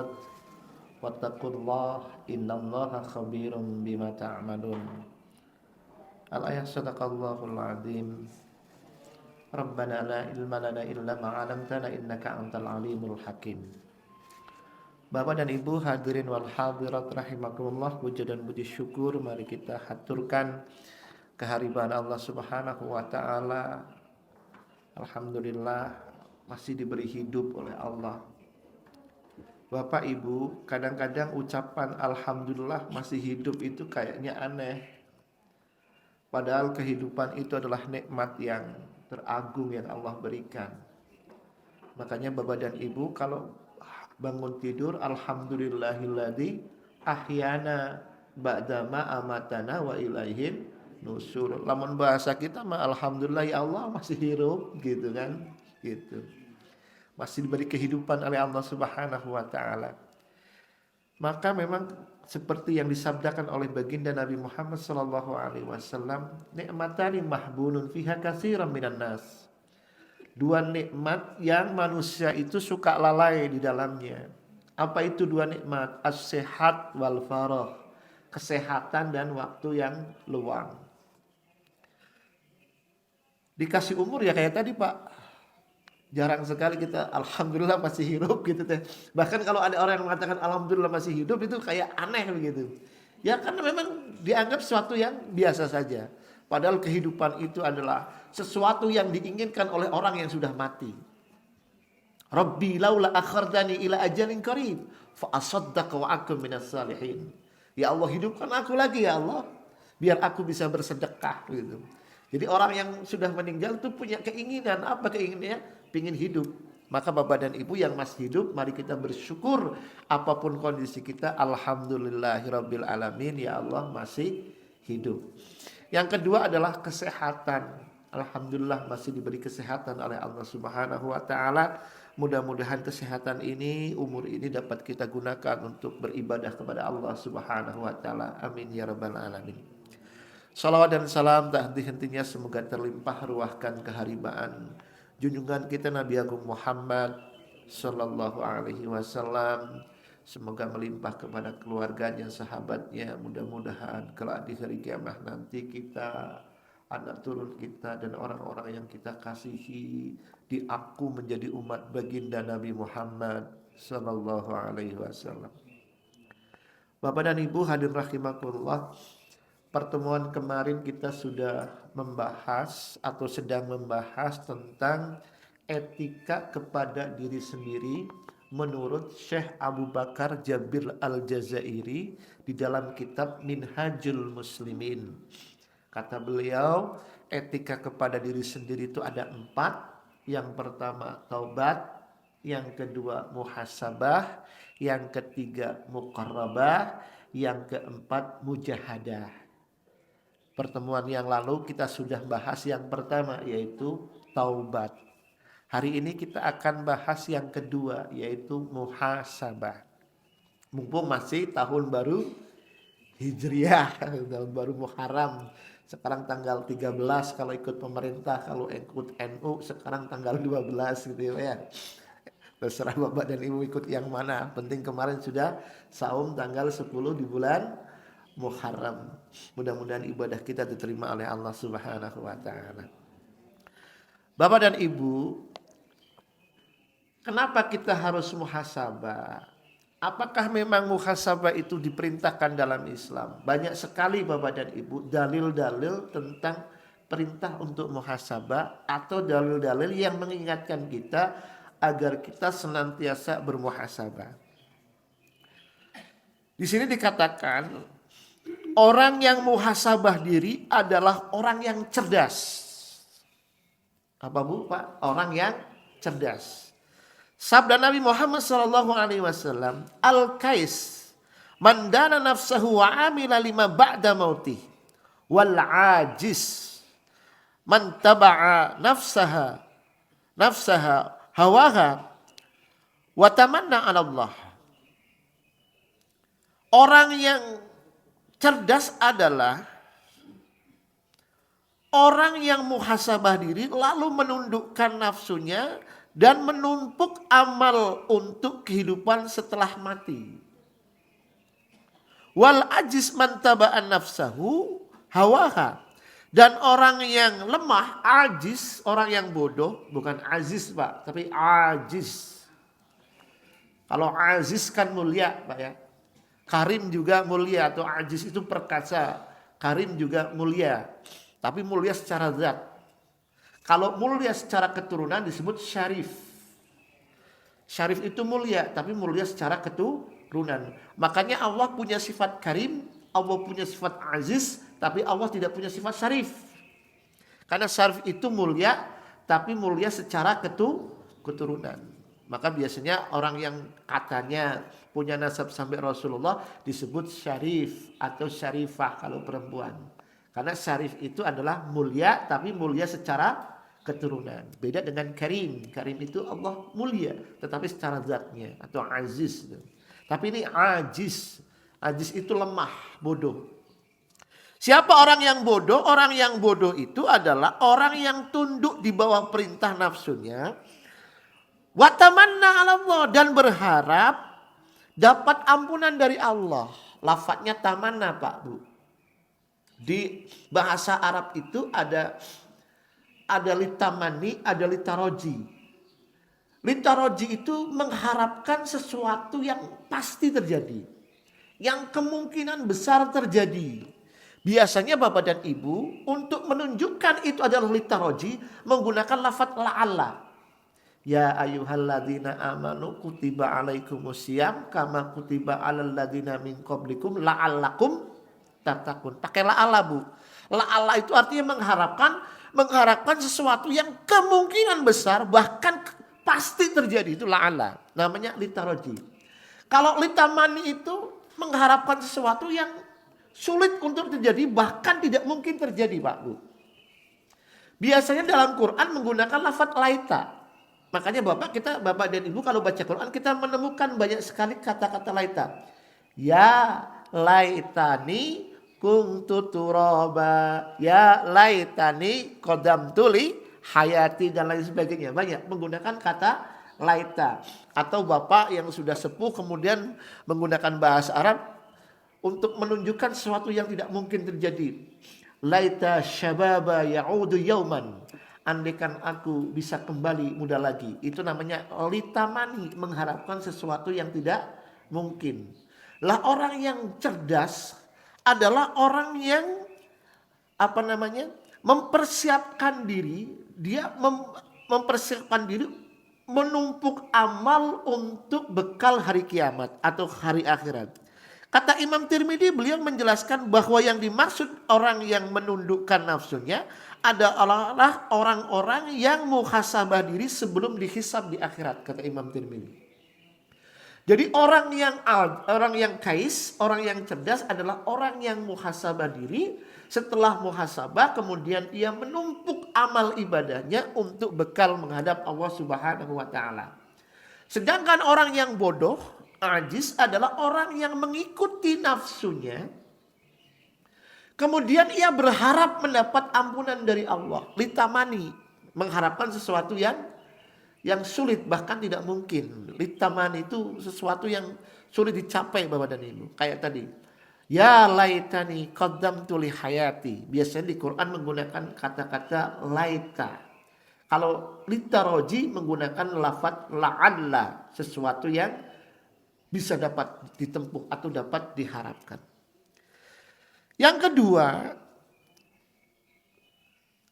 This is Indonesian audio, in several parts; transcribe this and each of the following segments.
والبلد واتقوا الله إن الله خبير بما تعملون. الآية صدق الله العظيم. ربنا لا علم لنا إلا ما علمتنا إنك أنت العليم الحكيم. Bapak dan Ibu hadirin wal hadirat rahimakumullah, puja dan puji syukur mari kita haturkan kehadiran Allah Subhanahu wa taala. Alhamdulillah masih diberi hidup oleh Allah. Bapak Ibu, kadang-kadang ucapan alhamdulillah masih hidup itu kayaknya aneh. Padahal kehidupan itu adalah nikmat yang teragung yang Allah berikan. Makanya Bapak dan Ibu kalau bangun tidur, alhamdulillahilladzi ahyana ba'dama amatana wa ilaihin nusur. Lamun bahasa kita mah alhamdulillah ya Allah masih hidup gitu kan, gitu. Masih diberi kehidupan oleh Allah Subhanahu wa taala. Maka memang seperti yang disabdakan oleh baginda Nabi Muhammad sallallahu alaihi wasallam, nikmatani mahbunun fiha katsiran minan nas. Dua nikmat yang manusia itu suka lalai di dalamnya. Apa itu dua nikmat? As-sehat wal faragh. Kesehatan dan waktu yang luang. Dikasih umur ya kayak tadi Pak. Jarang sekali kita alhamdulillah masih hidup gitu teh. Bahkan kalau ada orang yang mengatakan alhamdulillah masih hidup itu kayak aneh begitu. Ya karena memang dianggap sesuatu yang biasa saja. Padahal kehidupan itu adalah sesuatu yang diinginkan oleh orang yang sudah mati. Rabbi laula akhartani ila ajalin qarib fa asaddaqa wa akum minas salihin. Ya Allah, hidupkan aku lagi ya Allah biar aku bisa bersedekah gitu. Jadi orang yang sudah meninggal itu punya keinginan, apa keinginannya? Pingin hidup. Maka Bapak dan Ibu yang masih hidup, mari kita bersyukur apapun kondisi kita, alhamdulillahirabbil alamin, ya Allah masih hidup. Yang kedua adalah kesehatan. Alhamdulillah masih diberi kesehatan oleh Allah Subhanahu wa taala. Mudah-mudahan kesehatan ini, umur ini dapat kita gunakan untuk beribadah kepada Allah Subhanahu wa taala. Amin ya rabbal alamin. Salawat dan salam tak henti-hentinya semoga terlimpah ruahkan keharibaan junjungan kita Nabi Agung Muhammad sallallahu alaihi wasallam. Semoga melimpah kepada keluarganya, sahabatnya. Mudah-mudahan kelak di hari kiamat nanti kita, anak turun kita dan orang-orang yang kita kasihi diaku menjadi umat baginda Nabi Muhammad sallallahu alaihi wasallam. Bapak dan Ibu hadirin rahimakumullah, pertemuan kemarin kita sudah membahas atau sedang membahas tentang etika kepada diri sendiri menurut Syekh Abu Bakar Jabir Al-Jazairi di dalam kitab Minhajul Muslimin. Kata beliau, etika kepada diri sendiri itu ada 4. Yang pertama taubat, yang kedua muhasabah, yang ketiga muqarrabah, yang keempat mujahadah. Pertemuan yang lalu kita sudah bahas yang pertama yaitu taubat. Hari ini kita akan bahas yang kedua yaitu muhasabah. Mumpung masih tahun baru Hijriah, tahun baru Muharram. Sekarang tanggal 13 kalau ikut pemerintah, kalau ikut NU sekarang tanggal 12 gitu ya. Terserah Bapak dan Ibu ikut yang mana. Penting kemarin sudah saum tanggal 10 di bulan Muharram. Mudah-mudahan ibadah kita diterima oleh Allah Subhanahu wa taala. Bapak dan Ibu, kenapa kita harus muhasabah? Apakah memang muhasabah itu diperintahkan dalam Islam? Banyak sekali Bapak dan Ibu dalil-dalil tentang perintah untuk muhasabah atau dalil-dalil yang mengingatkan kita agar kita senantiasa bermuhasabah. Di sini dikatakan orang yang muhasabah diri adalah orang yang cerdas. Apa Bu Pak? Orang yang cerdas. Sabda Nabi Muhammad sallallahu alaihi wasallam, al-kais man dana nafsahu wa amila lima ba'da mautih wal ajis man taba'a nafsaha hawaha wa tamanna 'ala Allah. Orang yang cerdas adalah orang yang muhasabah diri lalu menundukkan nafsunya dan menumpuk amal untuk kehidupan setelah mati. Wal ajiz man taba'an nafsahu hawaha. Dan orang yang lemah, ajiz, orang yang bodoh, bukan aziz Pak, tapi ajiz. Kalau aziz kan mulia Pak ya. Karim juga mulia, atau ajiz itu perkasa. Karim juga mulia, tapi mulia secara zat. Kalau mulia secara keturunan disebut syarif. Syarif itu mulia, tapi mulia secara keturunan. Makanya Allah punya sifat karim, Allah punya sifat aziz, tapi Allah tidak punya sifat syarif. Karena syarif itu mulia, tapi mulia secara keturunan. Maka biasanya orang yang katanya punya nasab sampai Rasulullah disebut syarif atau syarifah kalau perempuan. Karena syarif itu adalah mulia, tapi mulia secara keturunan. Beda dengan karim. Karim itu Allah mulia, tetapi secara zatnya, atau aziz. Tapi ini ajiz. Ajiz itu lemah, bodoh. Siapa orang yang bodoh? Orang yang bodoh itu adalah orang yang tunduk di bawah perintah nafsunya. Wa tamanna 'ala Allah, dan berharap dapat ampunan dari Allah. Lafadznya tamanna Pak Bu. Di bahasa Arab itu ada litamani, ada litaroji. Litaroji itu mengharapkan sesuatu yang pasti terjadi, yang kemungkinan besar terjadi. Biasanya Bapak dan Ibu untuk menunjukkan itu adalah litaroji menggunakan lafadz la'alla. Ya ayyuhalladzina amanu kutiba alaikumusiyam kama kutiba alal ladzina min qablikum la'allakum tattaqun. Pakai la'alla Bu. La'alla itu artinya mengharapkan sesuatu yang kemungkinan besar bahkan pasti terjadi, itu la'alla. Namanya litaroji. Kalau litamani itu mengharapkan sesuatu yang sulit untuk terjadi, bahkan tidak mungkin terjadi Pak Bu. Biasanya dalam Quran menggunakan lafadz laita. Makanya Bapak dan Ibu kalau baca Quran kita menemukan banyak sekali kata-kata laita. Ya laitani kuntu turaba, ya laitani qadamtu li hayati, dan lain sebagainya. Banyak menggunakan kata laita. Atau Bapak yang sudah sepuh kemudian menggunakan bahasa Arab untuk menunjukkan sesuatu yang tidak mungkin terjadi. Laita syababa ya'udu yauman. Andaikan aku bisa kembali muda lagi. Itu namanya litamani, mengharapkan sesuatu yang tidak mungkin. Lah orang yang cerdas adalah orang yang mempersiapkan diri. Dia mempersiapkan diri menumpuk amal untuk bekal hari kiamat atau hari akhirat. Kata Imam Tirmidzi, beliau menjelaskan bahwa yang dimaksud orang yang menundukkan nafsunya adalah orang-orang yang muhasabah diri sebelum dihisab di akhirat, kata Imam Tirmidzi. Jadi orang yang kais, orang yang cerdas adalah orang yang muhasabah diri. Setelah muhasabah kemudian ia menumpuk amal ibadahnya untuk bekal menghadap Allah Subhanahu wa taala. Sedangkan orang yang bodoh, ajiz, adalah orang yang mengikuti nafsunya. Kemudian ia berharap mendapat ampunan dari Allah. Litamani, mengharapkan sesuatu yang sulit, bahkan tidak mungkin. Litamani itu sesuatu yang sulit dicapai Bapak dan Ibu. Kayak tadi. Ya laitani qaddamtu li hayati. Biasanya di Quran menggunakan kata-kata laita. Kalau litaroji menggunakan lafadz la'alla, sesuatu yang bisa dapat ditempuh atau dapat diharapkan. Yang kedua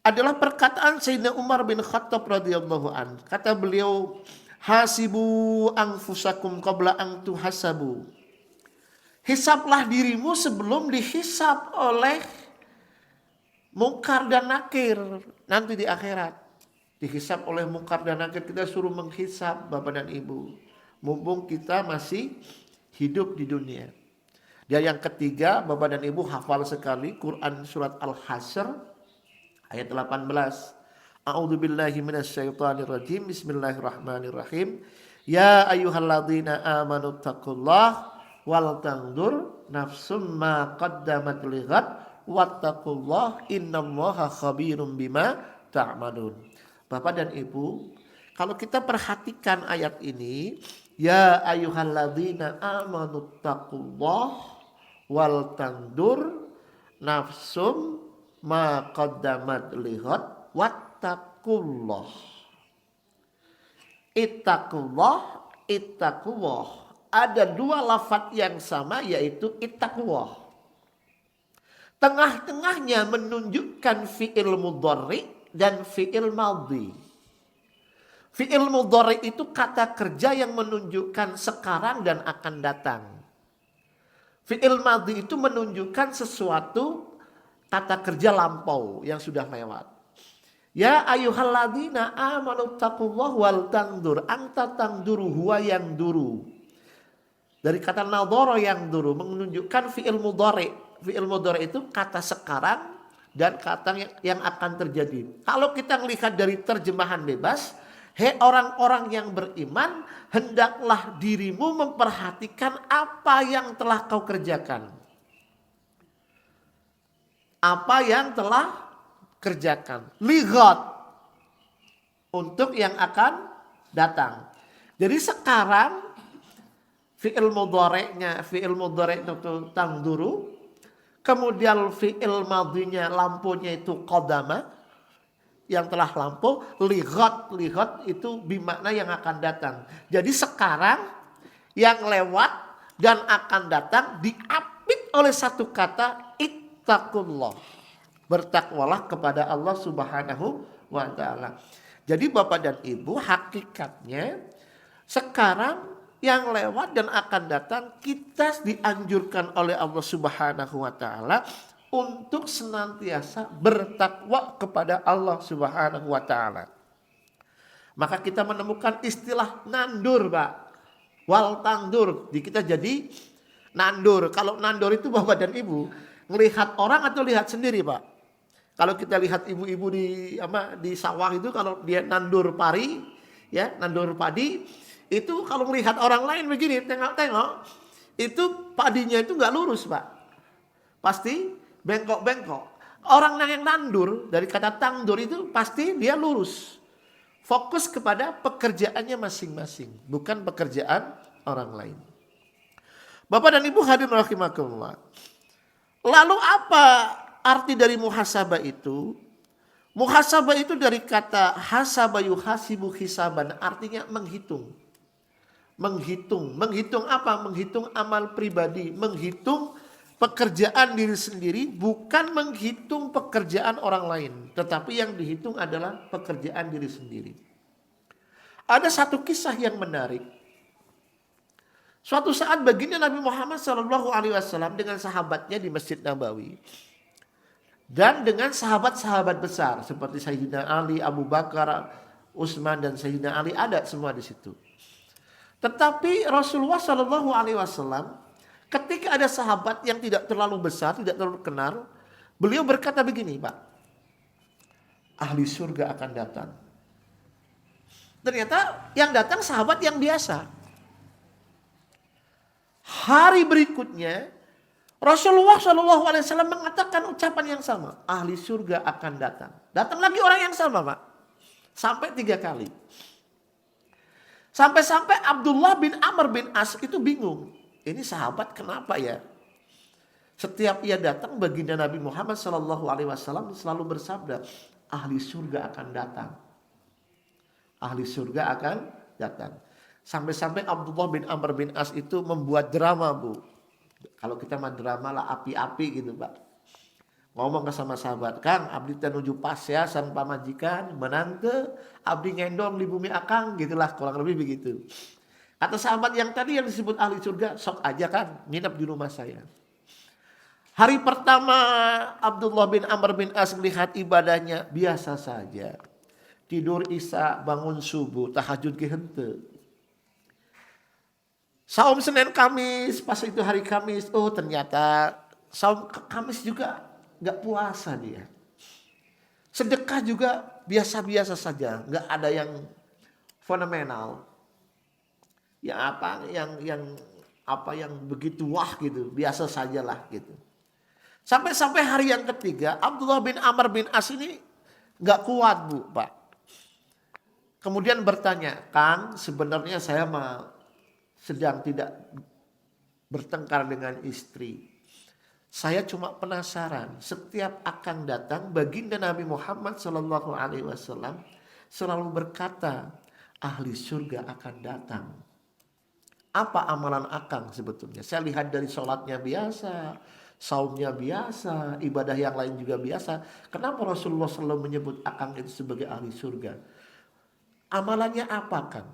adalah perkataan Sayyidina Umar bin Khattab radhiyallahu an. Kata beliau, hasibu anfusakum qabla an tuhasabu. Hisablah dirimu sebelum dihisab oleh mungkar dan nakir nanti di akhirat. Dihisab oleh mungkar dan nakir, kita suruh menghisab Bapak dan Ibu. Mumpung kita masih hidup di dunia. Dan yang ketiga, Bapak dan Ibu hafal sekali Quran surat Al-Hasyr ayat 18. A'udzubillahi minasyaitonirrajim. Bismillahirrahmanirrahim. Ya ayyuhalladzina amanu taqullah wal tanzur nafsum ma qaddamat lighad wattaqullah innallaha khabirum bima ta'malun. Bapak dan Ibu, kalau kita perhatikan ayat ini, ya ayyuhalladzina amanu taqullah wal tandur nafsum ma qaddamat lihat wattaqullah. Ittaqullah. Ada dua lafaz yang sama yaitu ittaqullah. Tengah-tengahnya menunjukkan fi'il mudhari dan fi'il madhi. Fi'il mudhari itu kata kerja yang menunjukkan sekarang dan akan datang. Fi'il madhi itu menunjukkan sesuatu kata kerja lampau yang sudah lewat. Ya ayyuhalladzina amanu taqullaha wal tandur anta tangduru huwa yang duru. Dari kata nadhara yang duru menunjukkan fi'il mudhari. Fi'il mudhari itu kata sekarang dan kata yang akan terjadi. Kalau kita melihat dari terjemahan bebas, hei orang-orang yang beriman, hendaklah dirimu memperhatikan apa yang telah kau kerjakan. Apa yang telah kerjakan. Lihat untuk yang akan datang. Jadi sekarang fi'il mudhari'nya, fi'il mudhari' itu tangduru, kemudian fi'il madhinya lampunya itu qadama, yang telah lampu, lihat itu bimakna yang akan datang. Jadi sekarang yang lewat dan akan datang diapit oleh satu kata ittaqullah. Bertakwalah kepada Allah Subhanahu wa ta'ala. Jadi Bapak dan Ibu, hakikatnya sekarang yang lewat dan akan datang kita dianjurkan oleh Allah Subhanahu wa ta'ala untuk senantiasa bertakwa kepada Allah Subhanahu wa ta'ala. Maka kita menemukan istilah nandur, Pak. Wal tandur. Di kita jadi nandur. Kalau nandur itu Bapak dan Ibu melihat orang atau lihat sendiri, Pak? Kalau kita lihat ibu-ibu di sawah itu, kalau dia nandur pari, ya nandur padi, itu kalau melihat orang lain begini, tengok-tengok, itu padinya itu nggak lurus, Pak. Pasti bengkok-bengkok. Orang yang nandur, dari kata tangdur itu pasti dia lurus. Fokus kepada pekerjaannya masing-masing, bukan pekerjaan orang lain. Bapak dan Ibu hadirin rahimakumullah. Lalu apa arti dari muhasabah itu? Muhasabah itu dari kata hasaba yuhasibu hisaban, artinya menghitung. Menghitung apa? Menghitung amal pribadi, menghitung pekerjaan diri sendiri, bukan menghitung pekerjaan orang lain, tetapi yang dihitung adalah pekerjaan diri sendiri. Ada satu kisah yang menarik. Suatu saat baginda Nabi Muhammad SAW dengan sahabatnya di Masjid Nabawi. Dan dengan sahabat-sahabat besar seperti Sayyidina Ali, Abu Bakar, Utsman dan Sayyidina Ali ada semua di situ. Tetapi Rasulullah SAW ketika ada sahabat yang tidak terlalu besar, tidak terlalu kenal, beliau berkata begini, Pak. Ahli surga akan datang. Ternyata yang datang sahabat yang biasa. Hari berikutnya Rasulullah SAW mengatakan ucapan yang sama. Ahli surga akan datang. Datang lagi orang yang sama, Pak. Sampai 3 kali. Sampai-sampai Abdullah bin Amr bin As itu bingung. Ini sahabat kenapa ya? Setiap ia datang baginda Nabi Muhammad SAW selalu bersabda, ahli surga akan datang. Ahli surga akan datang. Sampai-sampai Abdullah bin Amr bin As itu membuat drama, Bu. Kalau kita mah drama lah api-api gitu, Pak. Ngomong ke sama sahabat, Kang, abdi teh nuju pasya san pamajikan, menante, abdi ngendong di bumi akang, gitulah kurang lebih begitu. Kata sahabat yang tadi yang disebut ahli surga, sok aja kan, nginep di rumah saya. Hari pertama Abdullah bin Amr bin As melihat ibadahnya biasa saja. Tidur isya, bangun subuh, tahajud ke henteu. Saum Senin Kamis, pas itu hari Kamis, oh ternyata saum Kamis juga gak puasa dia. Sedekah juga biasa-biasa saja, gak ada yang fenomenal. Yang begitu wah gitu, biasa sajalah gitu. Sampai hari yang ketiga, Abdullah bin Amr bin As ini gak kuat, Bu, Pak. kemudian bertanya, Kang, sebenarnya saya sedang tidak bertengkar dengan istri. Saya cuma penasaran, setiap akan datang baginda Nabi Muhammad SAW selalu berkata, ahli surga akan datang. Apa amalan akang sebetulnya? Saya lihat dari sholatnya biasa, saumnya biasa, ibadah yang lain juga biasa. Kenapa Rasulullah selalu menyebut akang itu sebagai ahli surga? Amalannya apa, Kang?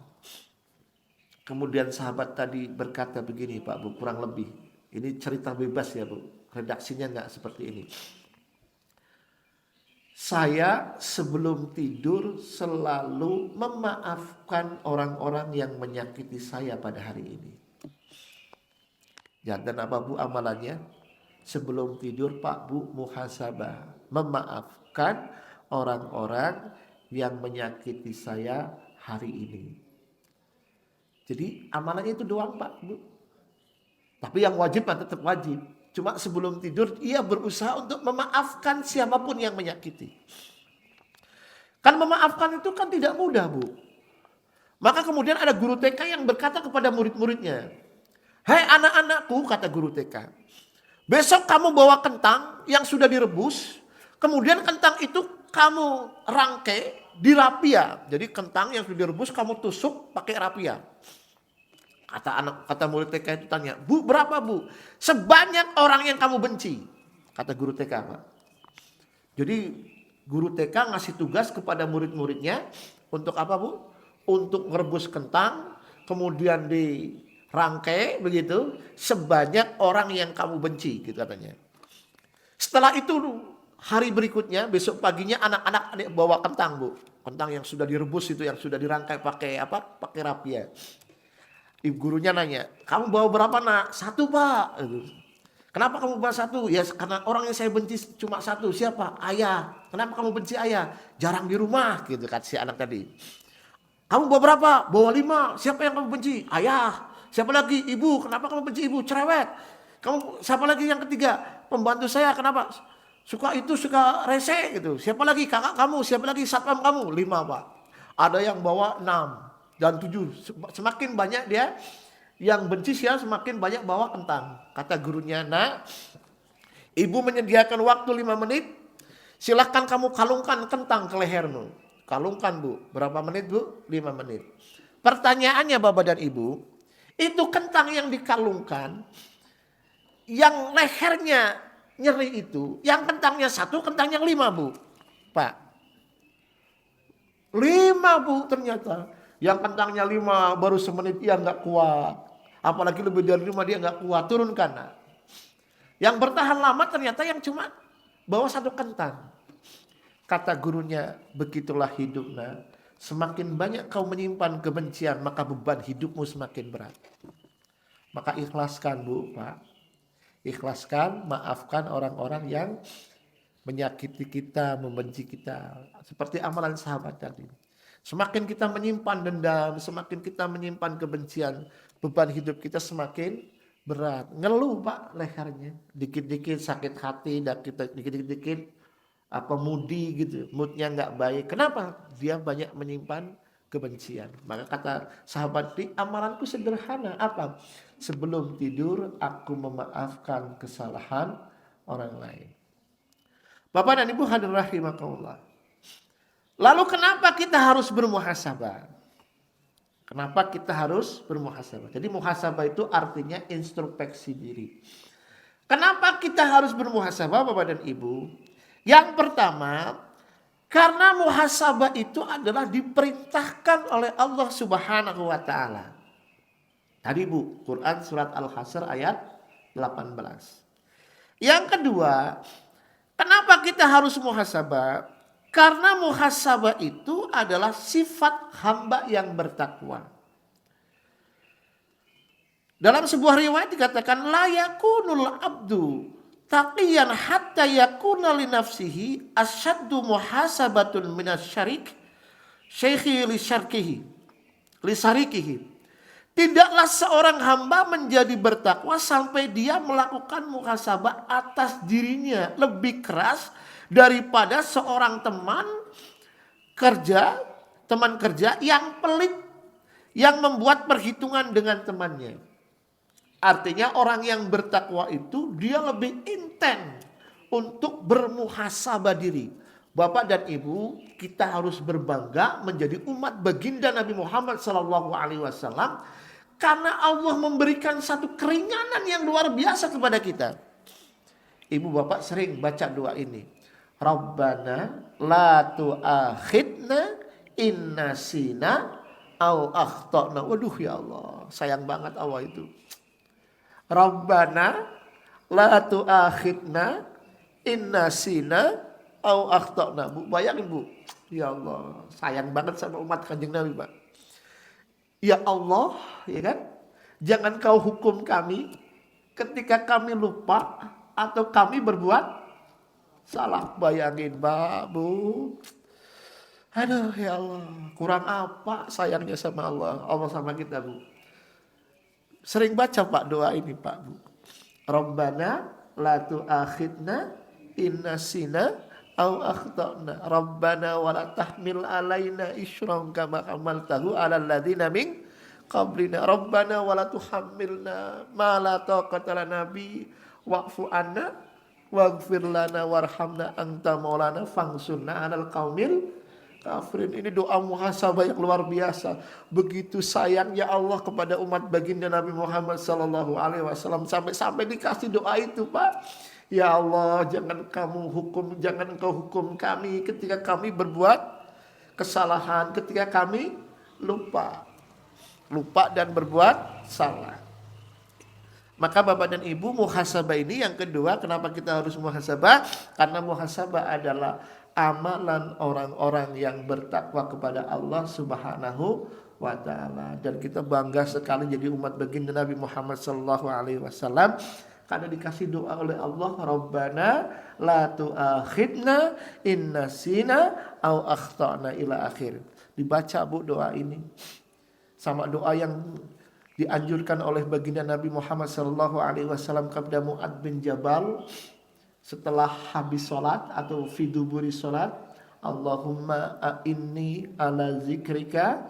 Kemudian sahabat tadi berkata begini, Pak Bu, kurang lebih. Ini cerita bebas ya Bu, redaksinya nggak seperti ini. Saya sebelum tidur selalu memaafkan orang-orang yang menyakiti saya pada hari ini. Ya, dan apa Bu amalannya? Sebelum tidur Pak Bu muhasabah, memaafkan orang-orang yang menyakiti saya hari ini. Jadi amalannya itu doang Pak Bu. Tapi yang wajib tetap wajib. Cuma sebelum tidur ia berusaha untuk memaafkan siapapun yang menyakiti. Kan memaafkan itu kan tidak mudah Bu. Maka kemudian ada guru TK yang berkata kepada murid-muridnya, "Hai anak-anakku," kata guru TK, "besok kamu bawa kentang yang sudah direbus. Kemudian kentang itu kamu rangkai di rapia." Jadi kentang yang sudah direbus kamu tusuk pakai rapia. Kata murid TK itu tanya, "Bu, berapa Bu?" "Sebanyak orang yang kamu benci," kata guru TK Pak. Jadi guru TK ngasih tugas kepada murid-muridnya untuk apa Bu? Untuk merebus kentang, kemudian dirangkai begitu, sebanyak orang yang kamu benci gitu katanya. Setelah itu hari berikutnya, besok paginya anak-anak bawa kentang Bu. Kentang yang sudah direbus itu, yang sudah dirangkai pakai apa? Pakai rapia. Ibu gurunya nanya, "Kamu bawa berapa Nak?" "1 Pak." "Kenapa kamu bawa 1?" "Ya karena orang yang saya benci cuma 1." "Siapa?" "Ayah." "Kenapa kamu benci ayah?" "Jarang di rumah," gitu kata si anak tadi. "Kamu bawa berapa?" "Bawa 5." "Siapa yang kamu benci?" "Ayah." "Siapa lagi?" "Ibu." "Kenapa kamu benci ibu?" "Cerewet." "Kamu siapa lagi yang ketiga?" "Pembantu saya." "Kenapa?" Suka rese gitu." "Siapa lagi?" "Kakak kamu." "Siapa lagi?" "Satpam kamu." 5 Pak. Ada yang bawa 6 dan 7. Semakin banyak dia yang benci semakin banyak bawa kentang. Kata gurunya, "Nak, ibu menyediakan waktu 5 menit. Silahkan kamu kalungkan kentang ke lehermu." Kalungkan Bu. Berapa menit Bu? 5 menit. Pertanyaannya Bapak dan Ibu, itu kentang yang dikalungkan, yang lehernya nyeri itu, yang kentangnya 1, kentang yang 5 Bu. Pak. 5 Bu ternyata. Yang kentangnya 5 baru semenit ia nggak kuat. Apalagi lebih dari 5 dia nggak kuat. Turunkan Nak. Yang bertahan lama ternyata yang cuma bawa 1 kentang. Kata gurunya, "Begitulah hidup Nak. Semakin banyak kau menyimpan kebencian, maka beban hidupmu semakin berat." Maka ikhlaskan Bu, Pak. Ikhlaskan, maafkan orang-orang yang menyakiti kita, membenci kita. Seperti amalan sahabat tadi. Semakin kita menyimpan dendam, semakin kita menyimpan kebencian, beban hidup kita semakin berat. Ngeluh Pak lehernya. Dikit-dikit sakit hati, dikit-dikit moody gitu. Moodnya nggak baik. Kenapa? Dia banyak menyimpan kebencian. Maka kata sahabat, "Di amalanku sederhana." Apa? "Sebelum tidur aku memaafkan kesalahan orang lain." Bapak dan Ibu hadirin rahimakumullah. Lalu kenapa kita harus bermuhasabah? Kenapa kita harus bermuhasabah? Jadi muhasabah itu artinya introspeksi diri. Kenapa kita harus bermuhasabah Bapak dan Ibu? Yang pertama, karena muhasabah itu adalah diperintahkan oleh Allah Subhanahu wa taala. Tadi Bu, Quran surat Al-Hasr ayat 18. Yang kedua, kenapa kita harus muhasabah? Karena muhasabah itu adalah sifat hamba yang bertakwa. Dalam sebuah riwayat dikatakan, "La yakunul abdu taqiyan hatta yakuna li nafsihi asyaddu muhasabatun minasyarik syekhi li syarikihi." Tidaklah seorang hamba menjadi bertakwa sampai dia melakukan muhasabah atas dirinya lebih keras daripada seorang teman kerja teman kerja yang pelit, yang membuat perhitungan dengan temannya. Artinya orang yang bertakwa itu dia lebih intens untuk bermuhasabah diri. Bapak dan Ibu, kita harus berbangga menjadi umat baginda Nabi Muhammad SAW karena Allah memberikan satu keringanan yang luar biasa kepada kita. Ibu bapak sering baca doa ini. Rabbana la tu'akhidna in nasina au akhtana. Waduh ya Allah, sayang banget Allah itu. Rabbana la tu'akhidna in nasina au akhtana. Bu, bayangin Bu. Ya Allah, sayang banget sama umat Kanjeng Nabi, Pak. Ya Allah, ya kan? Jangan kau hukum kami ketika kami lupa atau kami berbuat salah. Bayangin, Pak, Bu. Aduh ya Allah, kurang apa sayangnya sama Allah. Allah sama kita, Bu. Sering baca Pak doa ini, Pak, Bu. Rabbana la tu'akhidna in nasina au akhtana. Rabbana wa la tahmil alaina isran kama hamaltahu 'alal ladzina min qablina. Rabbana wa la tuhammilna ma la taqata lana bi wa'fu 'anna waghfir lana warhamna anta maulana fangsurna 'alal qaumil kafirin. Ini doa muhasabah yang luar biasa. Begitu sayangnya Allah kepada umat baginda Nabi Muhammad SAW sampai dikasih doa itu, Pak. Ya Allah, jangan engkau hukum kami ketika kami berbuat kesalahan, ketika kami lupa dan berbuat salah. Maka Bapak dan Ibu, muhasabah ini yang kedua, kenapa kita harus muhasabah? Karena muhasabah adalah amalan orang-orang yang bertakwa kepada Allah Subhanahu wa ta'ala. Dan kita bangga sekali jadi umat baginda Nabi Muhammad SAW karena dikasih doa oleh Allah, Rabbana la tu'akhidna in nasina au akhtana ila akhir. Dibaca Bu doa ini. Sama doa yang dianjurkan oleh baginda Nabi Muhammad SAW kepada Mu'adz bin Jabal setelah habis sholat atau fiduburi sholat. Allahumma a'inni ala zikrika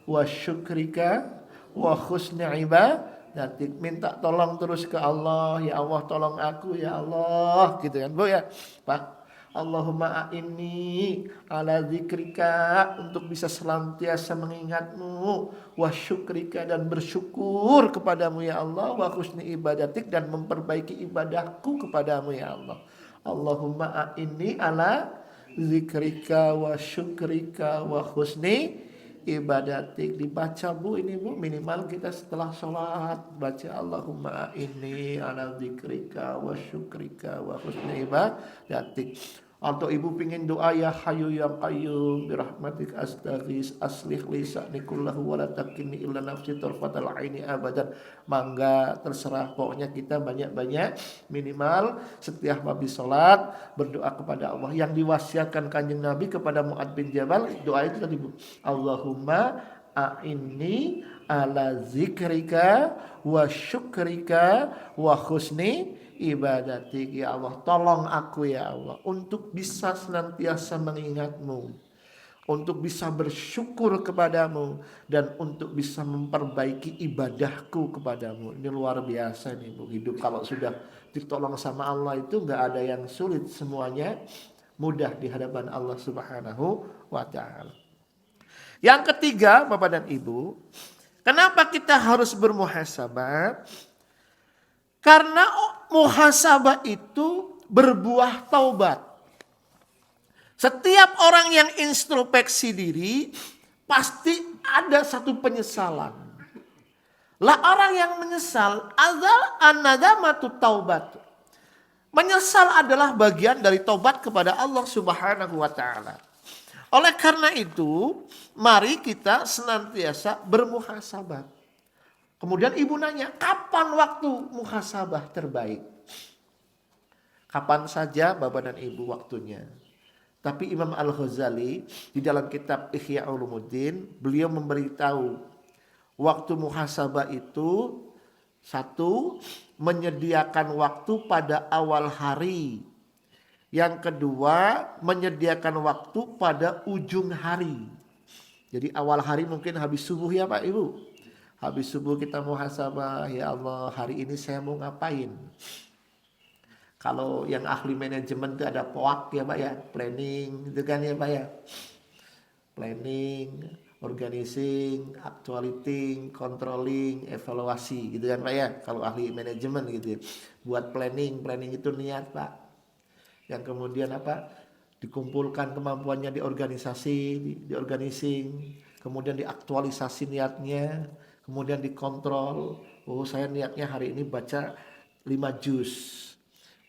wa syukrika wa husni ibadah. Nanti minta tolong terus ke Allah. Ya Allah tolong aku ya Allah. Gitu kan Bu ya Pak. Allahumma a'inni ala zikrika, untuk bisa selantiasa mengingatmu, wa syukrika, dan bersyukur kepadamu ya Allah, wa husni ibadatik, dan memperbaiki ibadahku kepadamu ya Allah. Allahumma a'inni ala zikrika wa syukrika wa husni ibadatik. Dibaca Bu ini Bu, minimal kita setelah sholat baca Allahumma inni ala dzikrika wa syukrika wa husni ibadatik. Atau Ibu pingin doa ya Hayyu ya Qayyum birahmatik astaghis aslih li sa'ni kullahu wa la takilni illa nafsi tarfatal aini abadan. Mangga terserah, pokoknya kita banyak-banyak minimal setiap habis sholat berdoa kepada Allah. Yang diwasiatkan Kanjeng Nabi kepada Mu'adz bin Jabal, doa itu tadi Bu. Allahumma a'inni ala zikrika wa syukrika wa husni ibadatik. Ya Allah, tolong aku ya Allah untuk bisa senantiasa mengingatmu, untuk bisa bersyukur kepadamu, dan untuk bisa memperbaiki ibadahku kepadamu. Ini luar biasa nih Bu. Hidup kalau sudah ditolong sama Allah itu gak ada yang sulit, semuanya mudah di hadapan Allah Subhanahu wa ta'ala. Yang ketiga Bapak dan Ibu, kenapa kita harus bermuhasabah? Karena muhasabah itu berbuah taubat. Setiap orang yang introspeksi diri pasti ada satu penyesalan. Lah orang yang menyesal azal an-nadamatu taubat. Menyesal adalah bagian dari taubat kepada Allah Subhanahu wa ta'ala. Oleh karena itu, mari kita senantiasa bermuhasabah. Kemudian Ibu nanya, kapan waktu muhasabah terbaik? Kapan saja Bapak dan Ibu waktunya. Tapi Imam Al-Ghazali di dalam kitab Ihya Ulumuddin, beliau memberitahu waktu muhasabah itu, satu, menyediakan waktu pada awal hari. Yang kedua, menyediakan waktu pada ujung hari. Jadi awal hari mungkin habis subuh ya Pak Ibu. Habis subuh kita muhasabah, ya Allah hari ini saya mau ngapain. Kalau yang ahli manajemen itu ada POAK ya Pak ya, planning gitu kan ya Pak ya. Planning, organizing, actuating, controlling, evaluasi gitu kan Pak ya. Kalau ahli manajemen gitu ya. Buat planning itu niat Pak. Yang kemudian apa? Dikumpulkan kemampuannya di organisasi, di organizing, kemudian diaktualisasi niatnya, kemudian dikontrol. Oh, saya niatnya hari ini baca 5 juz.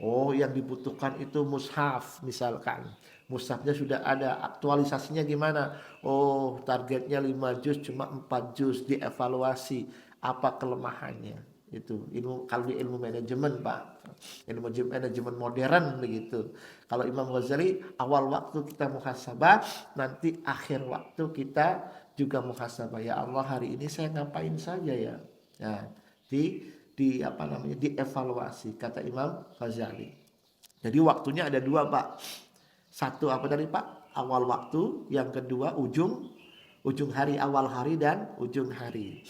Oh, yang dibutuhkan itu mushaf misalkan. Mushafnya sudah ada, aktualisasinya gimana? Oh, targetnya 5 juz cuma 4 juz, dievaluasi apa kelemahannya. Itu ilmu, kalau di ilmu manajemen Pak, ilmu manajemen modern begitu. Kalau Imam Ghazali awal waktu kita muhasabah, nanti akhir waktu kita juga muhasabah. Ya Allah hari ini saya ngapain saja ya? Nah, di apa namanya, dievaluasi kata Imam Ghazali. Jadi waktunya ada dua Pak. Satu apa tadi Pak? Awal waktu, yang kedua ujung hari, awal hari dan ujung hari.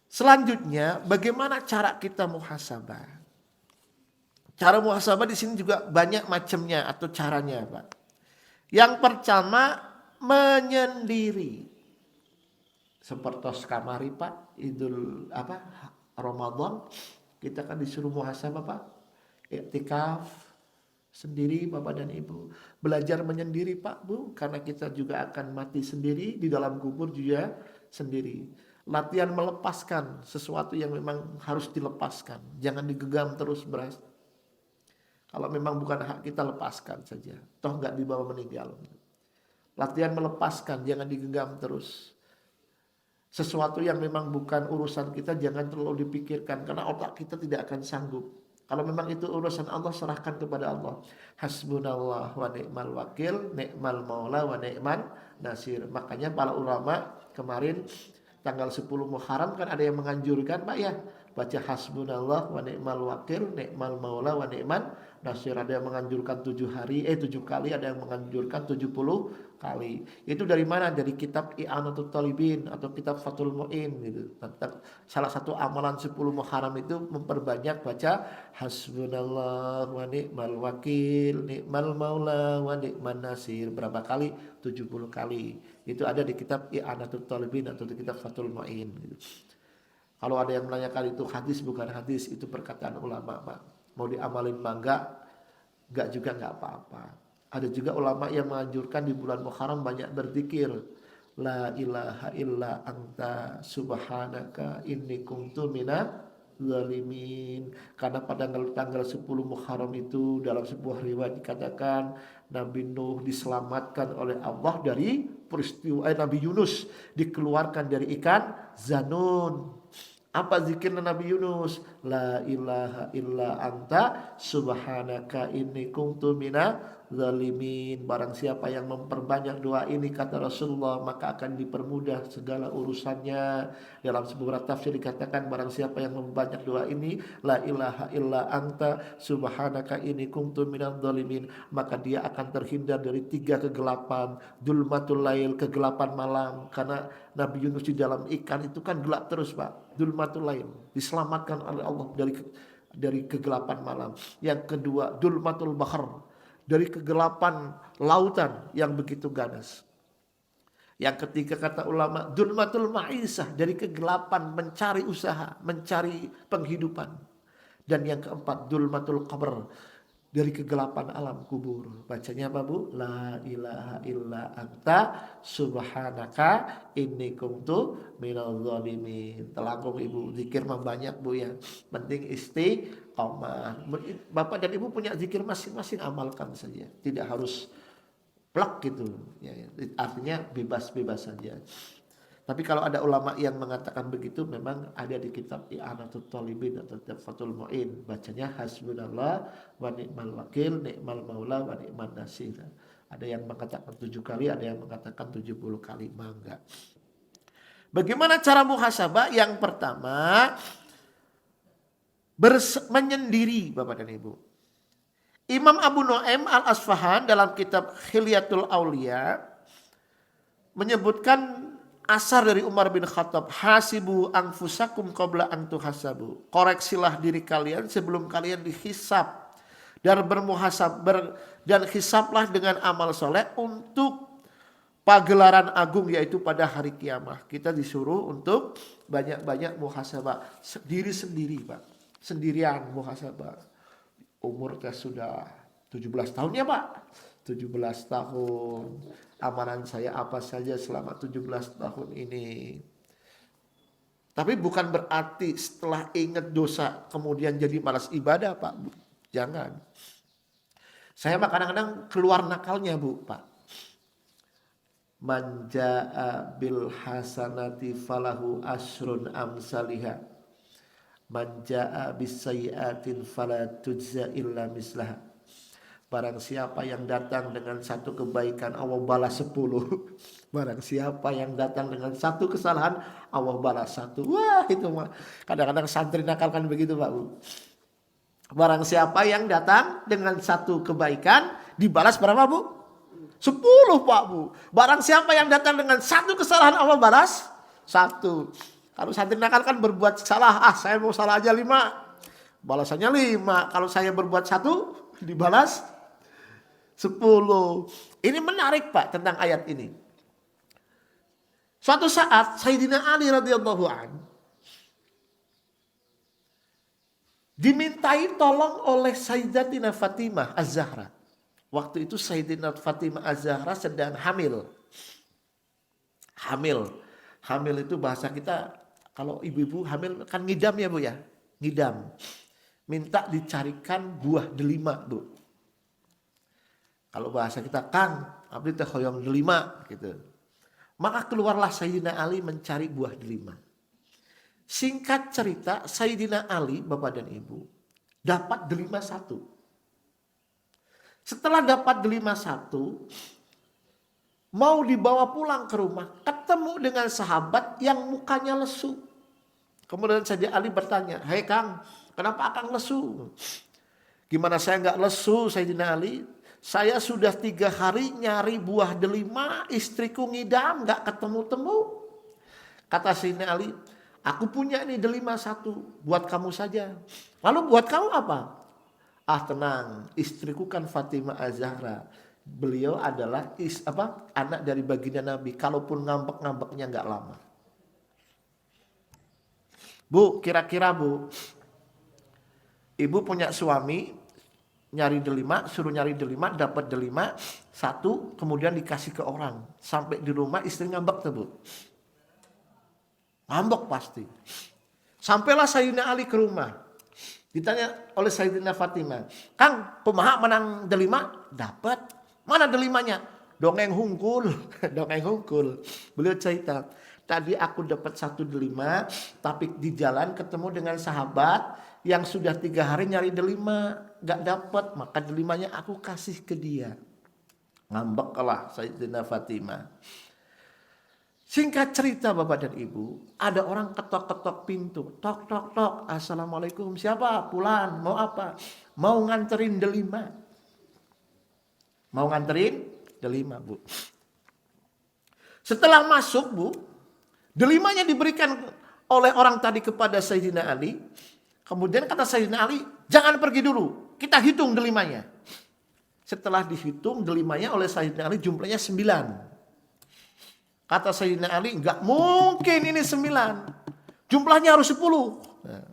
Selanjutnya, bagaimana cara kita muhasabah? Cara muhasabah di sini juga banyak macamnya atau caranya, Pak. Yang pertama, menyendiri. Seperti kamari, Pak, Idul Ramadan, kita kan disuruh muhasabah, Pak. Iktikaf sendiri Bapak dan Ibu. Belajar menyendiri Pak Bu, karena kita juga akan mati sendiri, di dalam kubur juga sendiri. Latihan melepaskan sesuatu yang memang harus dilepaskan. Jangan digenggam terus beras. Kalau memang bukan hak kita, lepaskan saja. Toh nggak dibawa meninggal. Latihan melepaskan, jangan digenggam terus. Sesuatu yang memang bukan urusan kita jangan terlalu dipikirkan, karena otak kita tidak akan sanggup. Kalau memang itu urusan Allah, serahkan kepada Allah. Hasbunallah wa ni'mal wakil, ni'mal maula wa ni'man nasir. Makanya para ulama kemarin tanggal 10 Muharram kan ada yang menganjurkan Pak ya, baca hasbunallah wa ni'mal wakil, ni'mal maula wa ni'man nasir. Ada yang menganjurkan 7 kali, ada yang menganjurkan 70 kali. Itu dari mana? Dari kitab I'anatul Talibin atau kitab Fathul Mu'in gitu. Salah satu amalan 10 Muharram itu memperbanyak baca hasbunallah wa ni'mal wakil, ni'mal maula wa ni'man nasir. Berapa kali? 70 kali. Itu ada di kitab I'anatul Talibin atau di kitab Fathul Mu'in gitu. Kalau ada yang menanyakan itu hadis bukan hadis, itu perkataan ulama Pak. Mau diamalin mangga, enggak juga enggak apa-apa. Ada juga ulama yang menganjurkan di bulan Muharram banyak berzikir. La ilaha illa anta subhanaka inni kuntu minaz zalimin. Karena pada tanggal 10 Muharram itu dalam sebuah riwayat dikatakan Nabi Nuh diselamatkan oleh Allah dari peristiwa Nabi Yunus dikeluarkan dari ikan Zanun. Apa zikirnya Nabi Yunus? La ilaha illa anta subhanaka inni kuntu minaz zalimin. Barang siapa yang memperbanyak doa ini kata Rasulullah, maka akan dipermudah segala urusannya. Dalam sebuah tafsir dikatakan barang siapa yang memperbanyak doa ini, la ilaha illa anta subhanaka inni kuntu minaz zalimin, maka dia akan terhindar dari 3 kegelapan. Dulmatul lail, kegelapan malam, karena Nabi Yunus di dalam ikan itu kan gelap terus Pak. Dulmatul lail, diselamatkan oleh Allah dari kegelapan malam. Yang kedua, dulmatul bahr, dari kegelapan lautan yang begitu ganas. Yang ketiga kata ulama, dulmatul ma'isah, dari kegelapan mencari usaha, mencari penghidupan. Dan yang keempat, dulmatul qabr, dari kegelapan alam kubur. Bacanya apa Bu? La ilaha illa anta subhanaka inni kuntu minaz zalimin. Telanggung Ibu, zikir mah banyak Bu ya. Penting istiqomah. Bapak dan Ibu punya zikir masing-masing, amalkan saja. Tidak harus plak gitu. Ya, artinya bebas-bebas saja. Tapi kalau ada ulama yang mengatakan begitu, memang ada di kitab I'anatul Talibin atau kitab Fathul Mu'in. Bacanya hasbunallah wa ni'mal wakil, ni'mal maula wa ni'man nasir. Ada yang mengatakan 7 kali, ada yang mengatakan 70 kali. Mangga. Bagaimana cara muhasabah? Yang pertama, menyendiri Bapak dan Ibu. Imam Abu Nu'aim al-Asfahan dalam kitab Khilyatul Aulia menyebutkan asar dari Umar bin Khattab, hasibu anfusakum qabla an tuhasabu. Koreksilah diri kalian sebelum kalian dihisab dan dan hisablah dengan amal soleh untuk pagelaran agung, yaitu pada hari kiamat. Kita disuruh untuk banyak-banyak muhasabah diri sendiri, Pak. Sendirian muhasabah. Umur sudah 17 tahun ya, Pak. 17 tahun. Amalan saya apa saja selama 17 tahun ini. Tapi bukan berarti setelah ingat dosa kemudian jadi malas ibadah, Pak. Jangan. Saya kadang-kadang keluar nakalnya, Bu, Pak. Man jaa bil hasanati falahu asrun amsalihha. Man jaa bis sayyi'atin fala tujza illa mislaha. Barang siapa yang datang dengan satu kebaikan, Allah balas 10. Barang siapa yang datang dengan satu kesalahan, Allah balas 1. Wah, itu mah kadang-kadang santri nakal kan begitu, Pak, Bu. Barang siapa yang datang dengan satu kebaikan, dibalas berapa, Bu? 10, Pak, Bu. Barang siapa yang datang dengan satu kesalahan, Allah balas 1. Kalau santri nakal kan berbuat salah, saya mau salah aja 5, balasannya 5. Kalau saya berbuat 1, dibalas 10. Ini menarik, Pak, tentang ayat ini. Suatu saat Sayyidina Ali radhiyallahu anhu dimintai tolong oleh Sayyidatina Fatimah Az-Zahra. Waktu itu Sayyidatina Fatimah Az-Zahra sedang hamil. Hamil itu bahasa kita, kalau ibu-ibu hamil kan ngidam ya, Bu ya. Ngidam. Minta dicarikan buah delima, Bu. Kalau bahasa kita, Kang, abdi teh hoyong delima gitu. Maka keluarlah Sayyidina Ali mencari buah delima. Singkat cerita, Sayyidina Ali, Bapak dan Ibu, dapat delima 1. Setelah dapat delima 1, mau dibawa pulang ke rumah, ketemu dengan sahabat yang mukanya lesu. Kemudian Sayyidina Ali bertanya, "Hei Kang, kenapa Akang lesu?" "Gimana saya nggak lesu, Sayyidina Ali? Saya sudah 3 hari nyari buah delima, istriku ngidam, nggak ketemu-temu." Kata Sayyidina Ali, "Aku punya nih delima 1, buat kamu saja." "Lalu buat kamu apa?" "Ah, tenang, istriku kan Fatimah Az-Zahra. Beliau adalah anak dari baginda Nabi. Kalaupun ngambek-ngambeknya nggak lama." Bu, kira-kira Bu, ibu punya suami, nyari delima, suruh nyari delima, dapat delima 1, kemudian dikasih ke orang. Sampai di rumah istri ngambek tuh, Bu. Ngambek pasti. Sampailah Sayyidina Ali ke rumah. Ditanya oleh Sayyidina Fatimah, "Kang, pemahak menang delima?" "Dapat." "Mana delimanya?" "Dongeng hungkul." Dongeng hungkul. Beliau cerita, "Tadi aku dapat 1 delima, tapi di jalan ketemu dengan sahabat yang sudah 3 hari nyari delima, gak dapat, maka delimanya aku kasih ke dia." Ngambeklah Sayyidina Fatimah. Singkat cerita, Bapak dan Ibu, ada orang ketok-ketok pintu. Tok, tok, tok. "Assalamualaikum, siapa? Pulan, mau apa?" "Mau nganterin delima." Mau nganterin delima, Bu. Setelah masuk, Bu, delimanya diberikan oleh orang tadi kepada Sayyidina Ali. Kemudian kata Sayyidina Ali, "Jangan pergi dulu, kita hitung delimanya." Setelah dihitung delimanya oleh Sayyidina Ali jumlahnya 9. Kata Sayyidina Ali, "Enggak mungkin ini 9. Jumlahnya harus 10. Nah,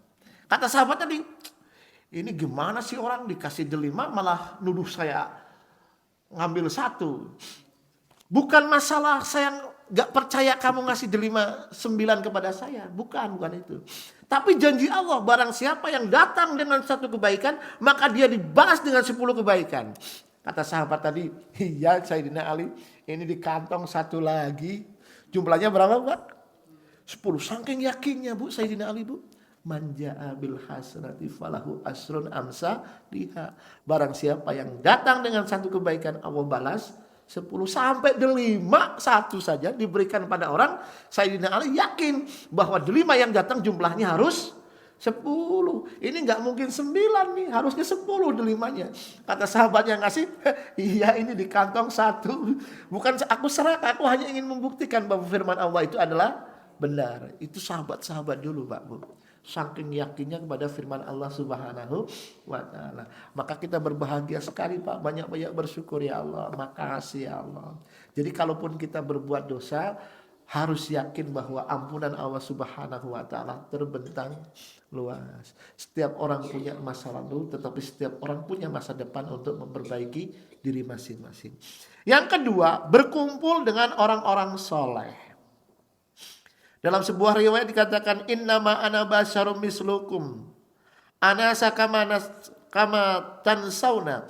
kata sahabat tadi, "Ini gimana sih orang dikasih delima malah nuduh saya ngambil 1. Bukan masalah saya gak percaya kamu ngasih delima 9 kepada saya. Bukan itu. Tapi janji Allah, barang siapa yang datang dengan 1 kebaikan, maka dia dibalas dengan 10 kebaikan." Kata sahabat tadi, "Iya Sayyidina Ali, ini di kantong 1 lagi." Jumlahnya berapa, Pak? 10. Saking yakinnya, Bu, Sayyidina Ali, Bu. Man jaa bil hasanati falahu asrun amsalihha. Barang siapa yang datang dengan 1 kebaikan, Allah balas 10. Sampai delima 1 saja diberikan pada orang. Sayyidina Ali yakin bahwa delima yang datang jumlahnya harus 10. Ini nggak mungkin 9 nih, harusnya 10 delimanya. Kata sahabat yang ngasih, iya ini di kantong 1. Bukan aku serak, aku hanya ingin membuktikan bahwa firman Allah itu adalah benar. Itu sahabat-sahabat dulu Pak Bu. Saking yakinnya kepada firman Allah Subhanahu wa taala. Maka kita berbahagia sekali Pak, banyak-banyak bersyukur ya Allah. Makasih ya Allah. Jadi kalaupun kita berbuat dosa, harus yakin bahwa ampunan Allah Subhanahu wa taala terbentang luas. Setiap orang punya masa lalu, tetapi setiap orang punya masa depan untuk memperbaiki diri masing-masing. Yang kedua, berkumpul dengan orang-orang soleh. Dalam sebuah riwayat dikatakan innama ana basyarum mislukum. Ana sakama tansauna.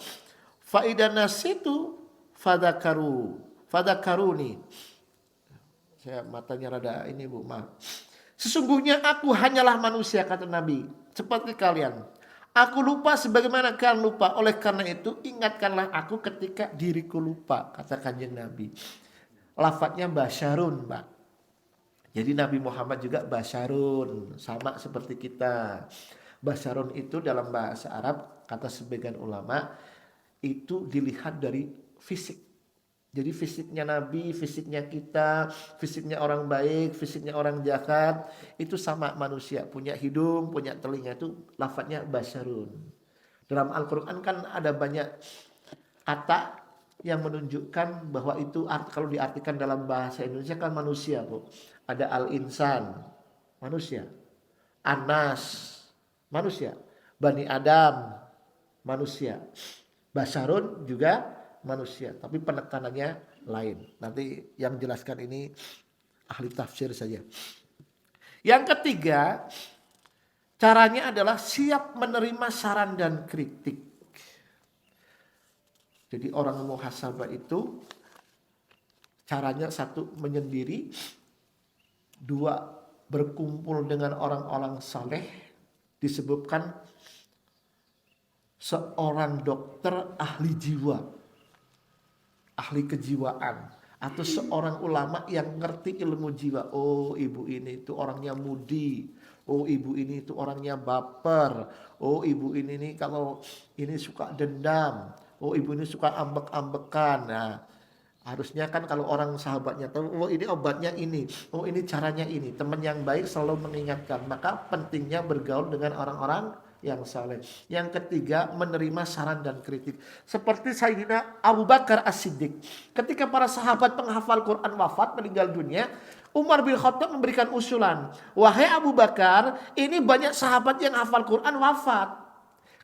Fa idan nasitu fadakaruni. Saya matanya rada ini Bu, maaf. Sesungguhnya aku hanyalah manusia kata Nabi, seperti kalian. Aku lupa sebagaimana kalian lupa. Oleh karena itu ingatkanlah aku ketika diriku lupa, kata Kanjeng Nabi. Lafadznya basyarun, Pak. Jadi Nabi Muhammad juga basyarun, sama seperti kita. Basyarun itu dalam bahasa Arab, kata sebagian ulama, itu dilihat dari fisik. Jadi fisiknya Nabi, fisiknya kita, fisiknya orang baik, fisiknya orang jahat, itu sama manusia. Punya hidung, punya telinga, itu lafadznya basyarun. Dalam Al-Quran kan ada banyak kata yang menunjukkan bahwa itu kalau diartikan dalam bahasa Indonesia kan manusia Bu. Ada al-insan, manusia. Anas, manusia. Bani Adam, manusia. Basyarun juga manusia, tapi penekanannya lain. Nanti yang jelaskan ini ahli tafsir saja. Yang ketiga, caranya adalah siap menerima saran dan kritik. Jadi orang muhasabah itu caranya satu menyendiri, dua berkumpul dengan orang-orang saleh. Disebutkan seorang dokter ahli jiwa, ahli kejiwaan, atau seorang ulama yang ngerti ilmu jiwa. Oh ibu ini itu orangnya mudi, oh ibu ini itu orangnya baper, oh ibu ini nih kalau ini suka dendam, oh ibu ini suka ambek-ambekan. Nah harusnya kan kalau orang sahabatnya tahu, oh ini obatnya ini, oh ini caranya ini. Teman yang baik selalu mengingatkan. Maka pentingnya bergaul dengan orang-orang yang saleh. Yang ketiga, menerima saran dan kritik. Seperti Sayyidina Abu Bakar As-Siddiq. Ketika para sahabat penghafal Quran wafat, meninggal dunia, Umar bin Khattab memberikan usulan. Wahai Abu Bakar, ini banyak sahabat yang hafal Quran wafat.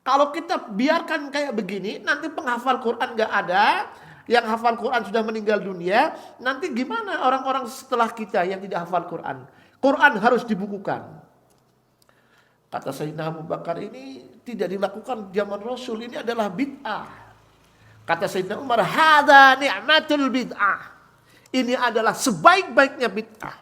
Kalau kita biarkan kayak begini, nanti penghafal Quran gak ada, yang hafal Quran sudah meninggal dunia, nanti gimana orang-orang setelah kita yang tidak hafal Quran? Quran harus dibukukan. Kata Sayyidina Abu Bakar, ini tidak dilakukan zaman Rasul, ini adalah bid'ah. Kata Sayyidina Umar, hadza ni'matul bid'ah. Ini adalah sebaik-baiknya bid'ah.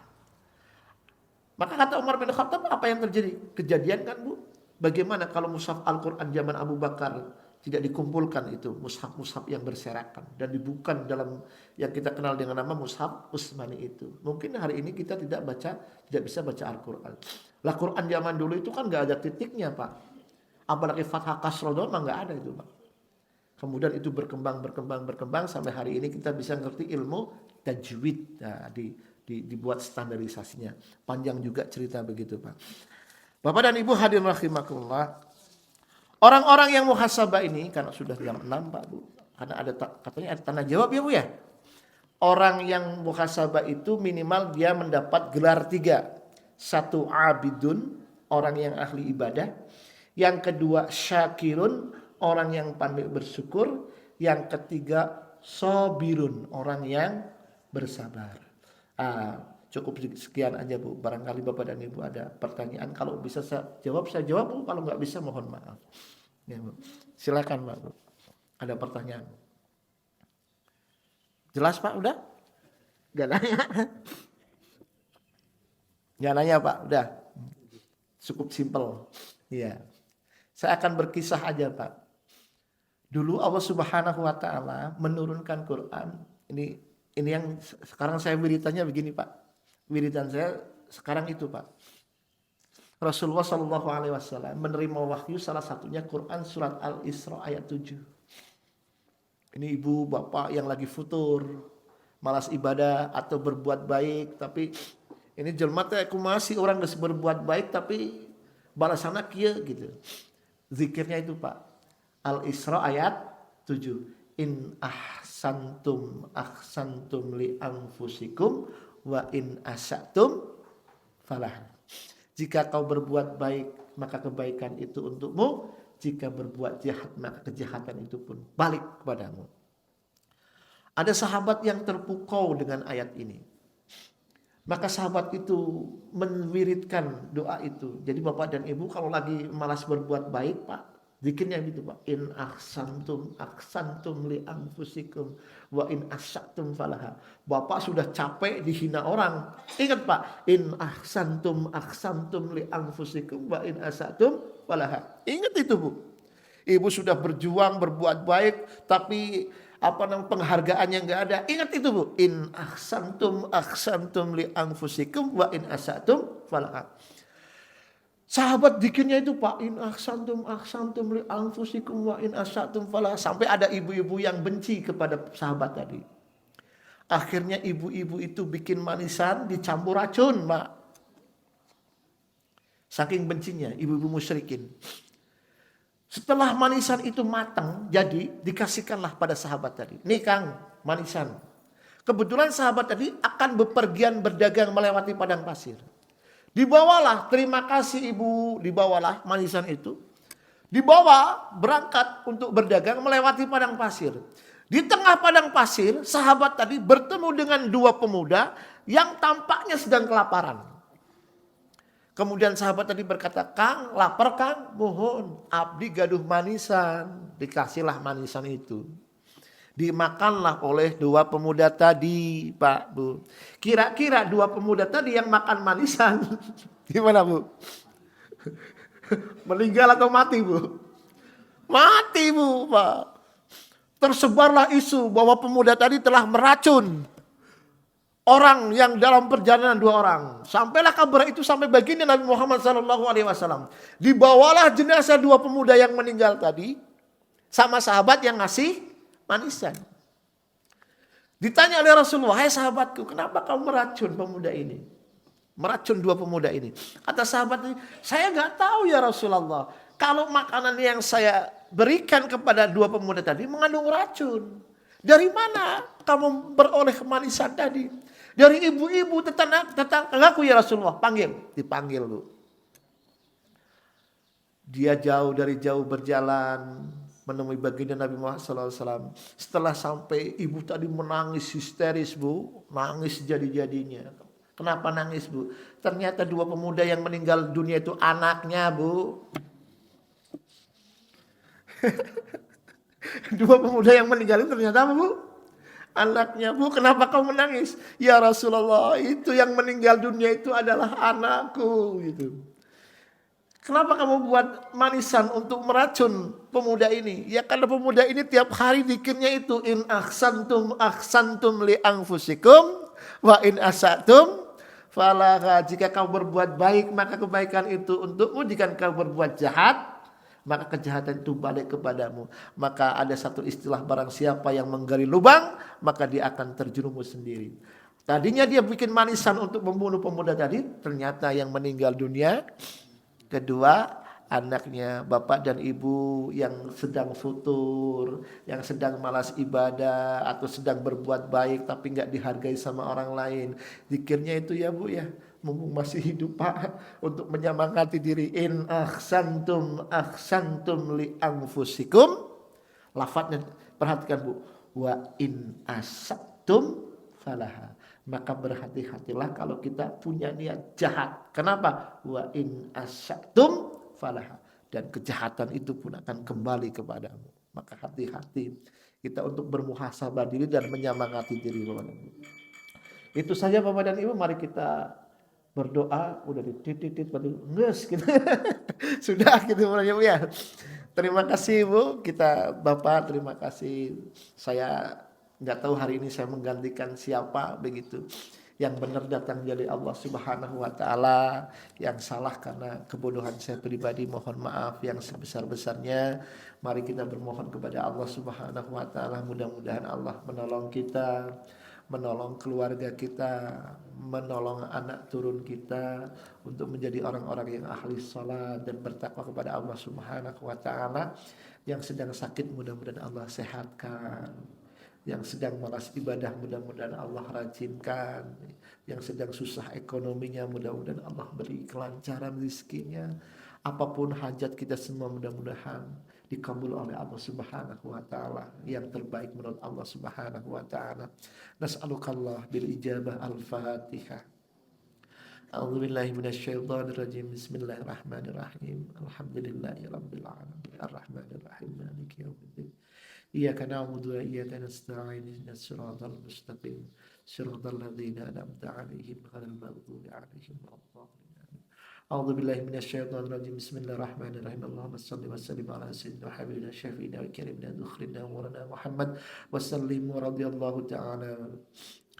Maka kata Umar bin Khattab, apa yang terjadi? Kejadian kan Bu? Bagaimana kalau mushaf Al-Quran zaman Abu Bakar tidak dikumpulkan itu mushaf-mushaf yang berserakan dan dibuka dalam yang kita kenal dengan nama mushaf Utsmani itu. Mungkin hari ini kita tidak bisa baca Al-Quran. Lah Quran zaman dulu itu kan nggak ada titiknya Pak. Apalagi fathah kasroh doang nggak ada itu Pak. Kemudian itu berkembang sampai hari ini kita bisa ngerti ilmu tajwid. Nah, dibuat standarisasinya. Panjang juga cerita begitu Pak. Bapak dan Ibu hadirin rahimakumullah. Orang-orang yang muhasabah ini, karena sudah jam 6 Pak Bu, karena ada katanya ada tanda jawab ya Bu ya. Orang yang muhasabah itu minimal dia mendapat gelar 3. 1 abidun, orang yang ahli ibadah. Yang kedua syakirun, orang yang pandai bersyukur. Yang ketiga sobirun, orang yang bersabar. Cukup sekian aja Bu. Barangkali Bapak dan Ibu ada pertanyaan. Kalau bisa saya jawab Bu. Kalau nggak bisa mohon maaf. Ya, Bu. Silakan Pak Bu. Ada pertanyaan? Jelas Pak? Udah? Gak nanya? Gak nanya Pak? Udah? Cukup simpel. Iya. Saya akan berkisah aja Pak. Dulu Allah Subhanahu Wa Taala menurunkan Quran. Ini yang sekarang saya beritanya begini Pak. Wiridan saya sekarang itu Pak. Rasulullah Shallallahu Alaihi Wasallam menerima wahyu salah satunya Quran surat Al-Isra ayat 7. Ini ibu bapak yang lagi futur, malas ibadah atau berbuat baik, tapi ini jelma teh aku masih orang geus berbuat baik tapi balasanna kieu gitu. Zikirnya itu Pak. Al-Isra ayat 7. In ahsantum li anfusikum wa in asatum falah. Jika kau berbuat baik maka kebaikan itu untukmu, jika berbuat jahat maka kejahatan itu pun balik kepadamu. Ada sahabat yang terpukau dengan ayat ini. Maka sahabat itu menwiridkan doa itu. Jadi bapak dan ibu kalau lagi malas berbuat baik Pak, zikirnya gitu Pak. In ahsantum li anfusikum wa in asatum falaha. Bapak sudah capek dihina orang. Ingat Pak, in ahsantum li anfusikum wa in asatum falaha. Ingat itu Bu. Ibu sudah berjuang berbuat baik tapi penghargaannya nggak ada. Ingat itu Bu. In ahsantum li anfusikum wa in asatum falaha. Sahabat zikirnya itu Pak, in ahsantum li anfusikum wa in asatum falaha. Sampai ada ibu-ibu yang benci kepada sahabat tadi. Akhirnya ibu-ibu itu bikin manisan dicampur racun, Pak. Saking bencinya ibu-ibu musyrikin. Setelah manisan itu matang, jadi dikasihkanlah pada sahabat tadi. Nih Kang, manisan. Kebetulan sahabat tadi akan bepergian berdagang melewati padang pasir. Dibawalah, terima kasih ibu, dibawalah manisan itu. Dibawa berangkat untuk berdagang melewati padang pasir. Di tengah padang pasir, sahabat tadi bertemu dengan dua pemuda yang tampaknya sedang kelaparan. Kemudian sahabat tadi berkata, Kang, lapar Kang? Mohon, abdi gaduh manisan. Dikasihlah manisan itu. Dimakanlah oleh dua pemuda tadi, Pak, Bu. Kira-kira dua pemuda tadi yang makan manisan, gimana Bu? Meninggal atau mati Bu? Mati Bu, Pak. Tersebarlah isu bahwa pemuda tadi telah meracun orang yang dalam perjalanan dua orang. Sampailah kabar itu sampai baginda Nabi Muhammad SAW. Dibawalah jenazah dua pemuda yang meninggal tadi sama sahabat yang ngasih manisan. Ditanya oleh Rasulullah, hai sahabatku, kenapa kamu meracun pemuda ini? Meracun dua pemuda ini. Kata sahabat ini, saya gak tahu ya Rasulullah. Kalau makanan yang saya berikan kepada dua pemuda tadi mengandung racun. Dari mana kamu beroleh kemanisan tadi? Dari ibu-ibu tetanggaku ya Rasulullah. Dipanggil Bu. Dia dari jauh berjalan menemui baginda Nabi Muhammad SAW. Setelah sampai ibu tadi menangis histeris Bu. Nangis jadi-jadinya. Kenapa nangis Bu? Ternyata dua pemuda yang meninggal dunia itu anaknya Bu. Dua pemuda yang meninggal itu ternyata apa Bu? Anaknya. Bu, kenapa kau menangis? Ya Rasulullah, itu yang meninggal dunia itu adalah anakku gitu. Kenapa kamu buat manisan untuk meracun pemuda ini? Ya karena pemuda ini tiap hari zikirnya itu in ahsantum li anfusikum wa in asatum falaha. Jika kau berbuat baik maka kebaikan itu untukmu, jika kau berbuat jahat maka kejahatan itu balik kepadamu. Maka ada satu istilah, barang siapa yang menggali lubang maka dia akan terjerumus sendiri. Tadinya dia bikin manisan untuk membunuh pemuda tadi, ternyata yang meninggal dunia kedua anaknya. Bapak dan ibu yang sedang futur, yang sedang malas ibadah atau sedang berbuat baik tapi gak dihargai sama orang lain, zikirnya itu ya Bu ya, mumpung masih hidup Pak, untuk menyemangati diri. In ahsantum li anfusikum. Lafadznya perhatikan Bu. Wa in asatum falaha. Maka berhati-hatilah kalau kita punya niat jahat. Kenapa? Wa in asatum falaha. Dan kejahatan itu pun akan kembali kepadamu. Maka hati-hati kita untuk bermuhasabah diri dan menyemangati diri. Itu saja Bapak dan Ibu, mari kita berdoa. Udah dititit nges gitu. Sudah gitu ya. Terima kasih Bu, kita Bapak, terima kasih. Saya nggak tahu hari ini saya menggantikan siapa begitu. Yang benar datang dari Allah Subhanahu wa taala, yang salah karena kebodohan saya pribadi mohon maaf yang sebesar-besarnya. Mari kita bermohon kepada Allah Subhanahu wa taala, mudah-mudahan Allah menolong kita, menolong keluarga kita, menolong anak turun kita untuk menjadi orang-orang yang ahli salat dan bertakwa kepada Allah Subhanahu wa taala. Yang sedang sakit mudah-mudahan Allah sehatkan, yang sedang malas ibadah mudah-mudahan Allah rajinkan, yang sedang susah ekonominya mudah-mudahan Allah beri kelancaran rezekinya. Apapun hajat kita semua mudah-mudahan dikabul oleh Allah Subhanahu wa taala, yang terbaik menurut Allah Subhanahu wa taala. Nas'alukallah bil ijabah. Al-Fatihah. A'udzubillahi minasyaitonirrajim. Bismillahirrahmanirrahim. Alhamdulillahirabbil alamin. Arrahmanirrahim. Maliki yaumiddin. Iyyaka na'budu wa iyyaka nasta'in. Ihdinas siratal mustaqim. Siratal ladzina an'amta 'alaihim ghairil maghdubi 'alaihim waladdallin. A'udzu billahi minasyaitonir rajim. Bismillahirrahmanirrahim. Allahumma shalli wa sallim ala sayyidina habibina syafiina wa karimina dzukhrina maulana Muhammad wa sallim wa radhiyallahu ta'ala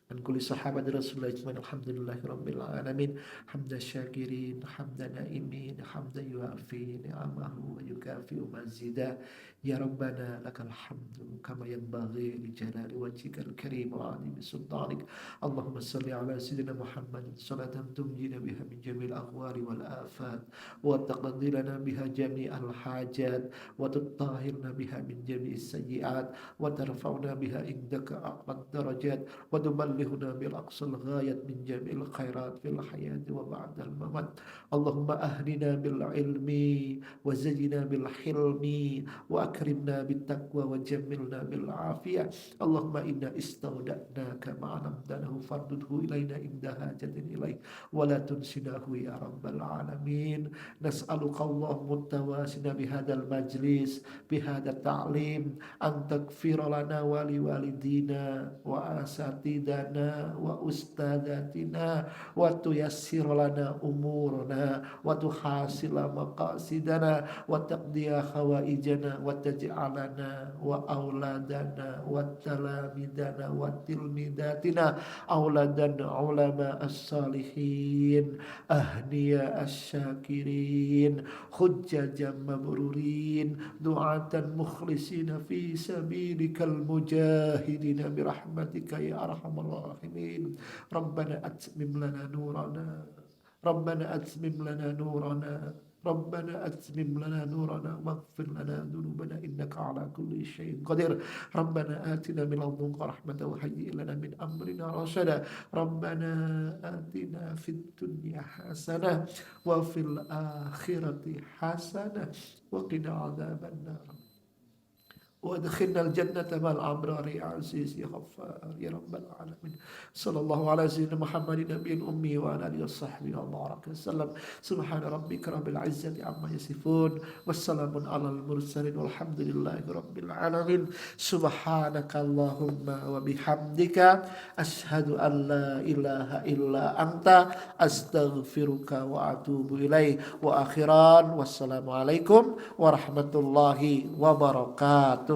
an kulli sahabati Rasulullah ajmain. Alhamdulillahi rabbil alamin. Hamdan syakirin, hamdan naimin, hamdan yuafi ni'amahu wa yukafi'u mazida. Ya Rabbana lakal hamdu kama yanbaghi li jalali wajhikal karim wa 'azimi sultanik. Allahumma salli ala sayyidina Muhammadin salatan tunjina biha min jami'il ahwali wal afat wa taqdi lana biha jami'al hajat wa tutahhirna biha min jami'is sayyi'at wa tarfa'una biha indaka a'lad darajat wa tuballighuna bil aqsal ghayat min jami'il khairat fil hayati wa ba'dal mamat. Allahumma ahdina bil ilmi wa zayyina bil hilmi wa akrimna bit taqwa wa jammilna bil afiyah. Allahumma inna istawda'naka ma 'alamtanahu fardudhu ilaina inda hajatin ilaih wa la tunsinahu ya rabbal alamin. Nas'aluka Allahumma tawasina bihadzal majlis bihadzal ta'lim an taghfira lana wa li walidina wa asatidana wa ustadatina wa tuyassir lana umurana wa tuhasila maqasidana wa taqdiya khawaijana wa taj'alana wa auladana wa talamidana wa tilmidatina auladan ulama as-salihin ahniya as-syakirin hujjajam mabrurin du'atan mukhlisina fi sabilikal mujahidina birahmatika ya arhamar rahimin. Rabbana atmim lana nurana, Rabbana atmim lana nurana, Rabbana atmim lana nurana waghfir lana dhunubana innaka ala kulli syai'in qadir. Rabbana atina min ladunka rahmatan wa hayyi' lana min amrina rashada. Rabbana atina fid dunya hasanah wa fil akhirati hasanah wa qina adzabannar. وادخلنا الجنة مع الأبرار يا عزيز يا غفار يا رب العالمين. صلى الله على سيدنا محمد نبي الأمي وعلى آله وصحبه وبارك وسلم. سبحان ربك رب العزة عما يصفون والسلام على المرسلين والحمد لله رب العالمين. سبحانك اللهم وبحمدك أشهد أن لا إله إلا أنت أستغفرك وأتوب إليك. وآخرا والسلام عليكم ورحمة الله وبركاته.